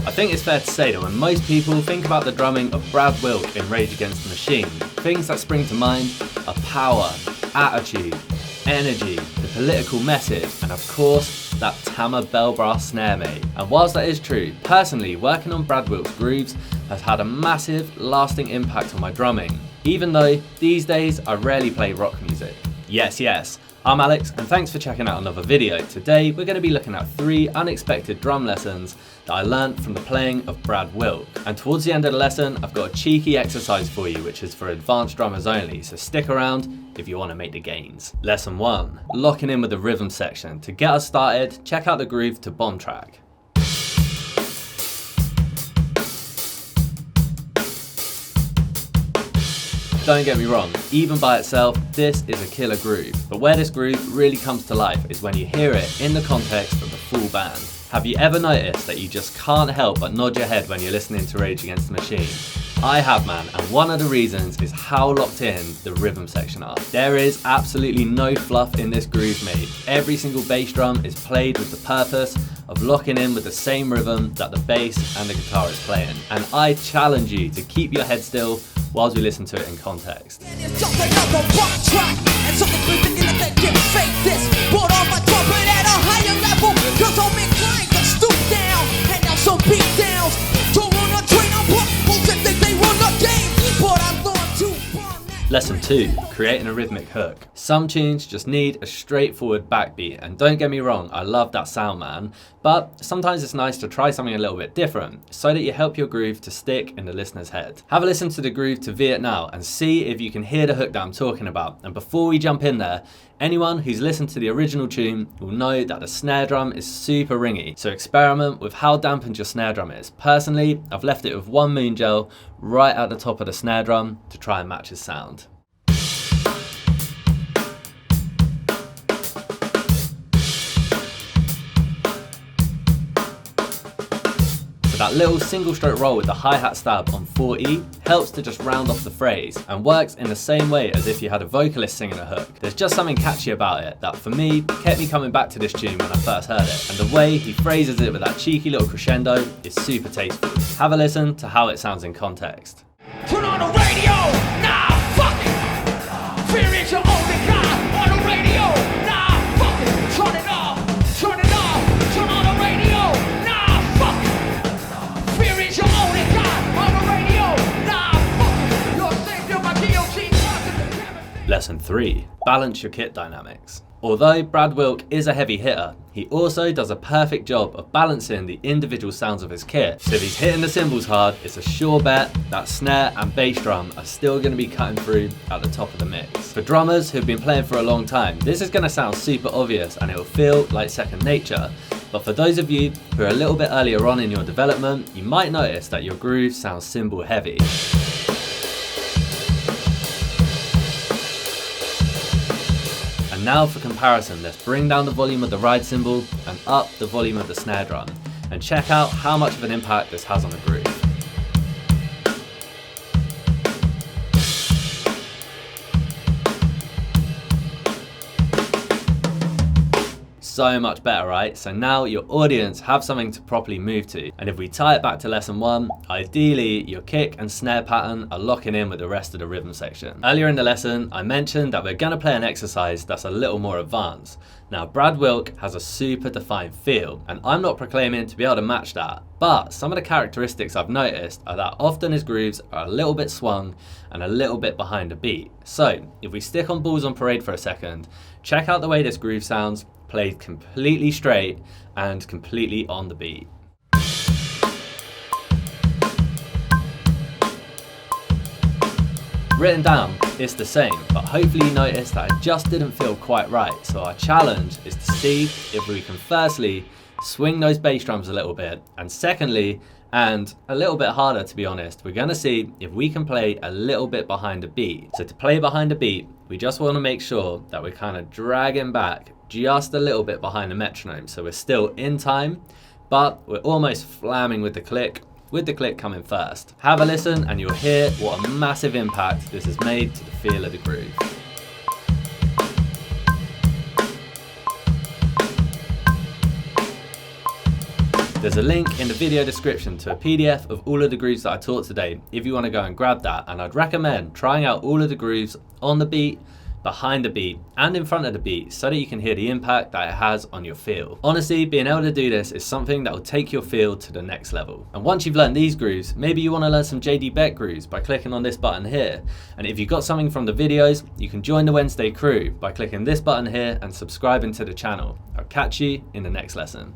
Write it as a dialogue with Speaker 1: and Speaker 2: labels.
Speaker 1: I think it's fair to say that when most people think about the drumming of Brad Wilk in Rage Against the Machine, things that spring to mind are power, attitude, energy, the political message, and of course, that Tama bell brass snare mate. And whilst that is true, personally, working on Brad Wilk's grooves has had a massive, lasting impact on my drumming, even though these days I rarely play rock music. Yes, I'm Alex, and thanks for checking out another video. Today, we're going to be looking at 3 unexpected drum lessons that I learned from the playing of Brad Wilk. And towards the end of the lesson, I've got a cheeky exercise for you, which is for advanced drummers only, so stick around if you want to make the gains. Lesson 1, locking in with the rhythm section. To get us started, check out the groove to Bomb Track. Don't get me wrong, even by itself, this is a killer groove. But where this groove really comes to life is when you hear it in the context of the full band. Have you ever noticed that you just can't help but nod your head when you're listening to Rage Against the Machine? I have, man, and one of the reasons is how locked in the rhythm section are. There is absolutely no fluff in this groove, mate. Every single bass drum is played with the purpose of locking in with the same rhythm that the bass and the guitar is playing. And I challenge you to keep your head still whilst we listen to it in context. Lesson 2, creating a rhythmic hook. Some tunes just need a straightforward backbeat, and don't get me wrong, I love that sound, man, but sometimes it's nice to try something a little bit different so that you help your groove to stick in the listener's head. Have a listen to the groove to V It Now and see if you can hear the hook that I'm talking about. And before we jump in there, anyone who's listened to the original tune will know that the snare drum is super ringy, so experiment with how dampened your snare drum is. Personally, I've left it with 1 moon gel right at the top of the snare drum to try and match his sound. That little single stroke roll with the hi-hat stab on 4E helps to just round off the phrase and works in the same way as if you had a vocalist singing a hook. There's just something catchy about it that for me kept me coming back to this tune when I first heard it, and the way he phrases it with that cheeky little crescendo is super tasteful. Have a listen to how it sounds in context.
Speaker 2: Turn on the radio, nah, fuck it. Fear is your only god on the radio, nah, fuck it. Turn it off, turn it off, turn on the radio, nah, fuck it. Fear is your only god on the radio, nah, fuck it. You're safe, you're my guillotine.
Speaker 1: Lesson 3, balance your kit dynamics. Although Brad Wilk is a heavy hitter, he also does a perfect job of balancing the individual sounds of his kit. So if he's hitting the cymbals hard, it's a sure bet that snare and bass drum are still going to be cutting through at the top of the mix. For drummers who've been playing for a long time, this is going to sound super obvious and it'll feel like second nature. But for those of you who are a little bit earlier on in your development, you might notice that your groove sounds cymbal heavy. Now for comparison, let's bring down the volume of the ride cymbal and up the volume of the snare drum and check out how much of an impact this has on the groove. So much better, right? So now your audience have something to properly move to. And if we tie it back to lesson 1, ideally your kick and snare pattern are locking in with the rest of the rhythm section. Earlier in the lesson, I mentioned that we're gonna play an exercise that's a little more advanced. Now, Brad Wilk has a super defined feel, and I'm not proclaiming to be able to match that, but some of the characteristics I've noticed are that often his grooves are a little bit swung and a little bit behind the beat. So if we stick on Balls on Parade for a second, check out the way this groove sounds, played completely straight and completely on the beat. Written down, it's the same, but hopefully you noticed that it just didn't feel quite right. So our challenge is to see if we can firstly swing those bass drums a little bit, and secondly, and a little bit harder to be honest, we're gonna see if we can play a little bit behind the beat. So to play behind the beat, we just wanna make sure that we're kind of dragging back just a little bit behind the metronome. So we're still in time, but we're almost flamming with the click coming first. Have a listen and you'll hear what a massive impact this has made to the feel of the groove. There's a link in the video description to a PDF of all of the grooves that I taught today if you want to go and grab that, and I'd recommend trying out all of the grooves on the beat, behind the beat, and in front of the beat so that you can hear the impact that it has on your feel. Honestly, being able to do this is something that will take your feel to the next level. And once you've learned these grooves, maybe you want to learn some JD Beck grooves by clicking on this button here. And if you got something from the videos, you can join the Wednesday crew by clicking this button here and subscribing to the channel. I'll catch you in the next lesson.